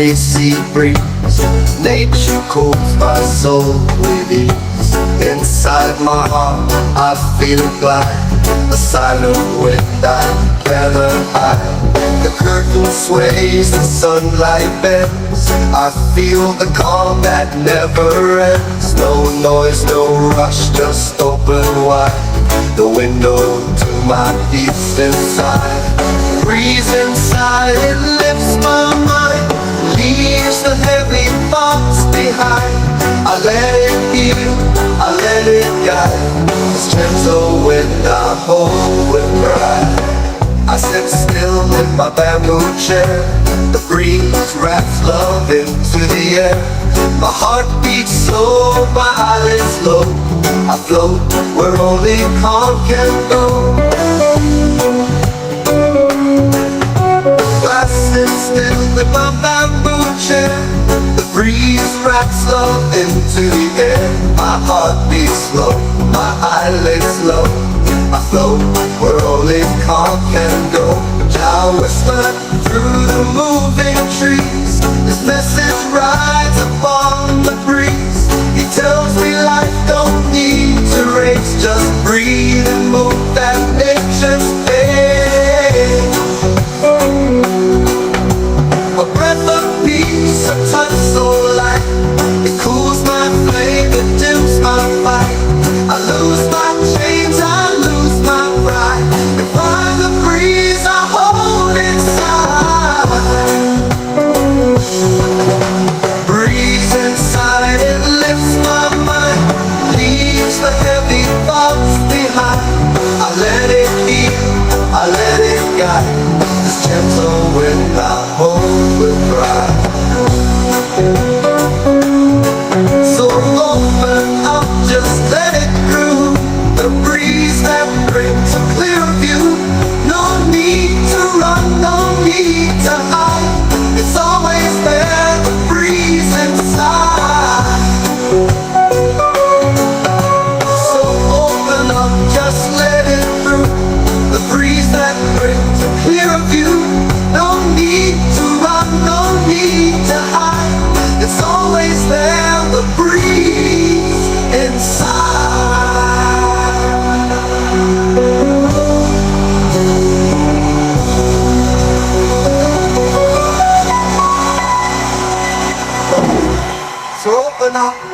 lazy breeze. Nature cools my soul with ease. Inside my heart I feel glad. A silent wind I cannot hide. The curtain sways, the sunlight bends. I feel the calm that never ends. No noise, no rush, just open wide the window to my peace inside. Breeze inside, it lifts my mind, leaves the heavy thoughts behind. I let it heal, I let it guide. This gentle wind I hold with pride. I sit still in my bamboo chair. The breeze wraps love into the air. My heart beats slow, my eyelids low. I float where only calm can go. I sit still in my bamboo chair. The breeze wraps love into the air. My heart beats slow, my eyelids low. I float where only calm can go. I whisper through the moving trees. This message rides upon the breeze. He tells me life don't need to race. Just breathe and move that nature's pace. A breath of peace, a touch so light. It cools my flame, it dims my fight. I lose my chains, I lose my pride. And find the breeze I hold inside. Breeze inside, it lifts my mind, leaves the heavy thoughts behind. I let it heal, I let it guide. This gentle wind I hold with pride. So open up, just let it through. The breeze that brings a clear view. No need to run, no need to hide. It's always there, the breeze inside. So open up, just let it through. The breeze that brings a clear view. No need to run, no need to hide. It's always there, the breeze inside. So open up.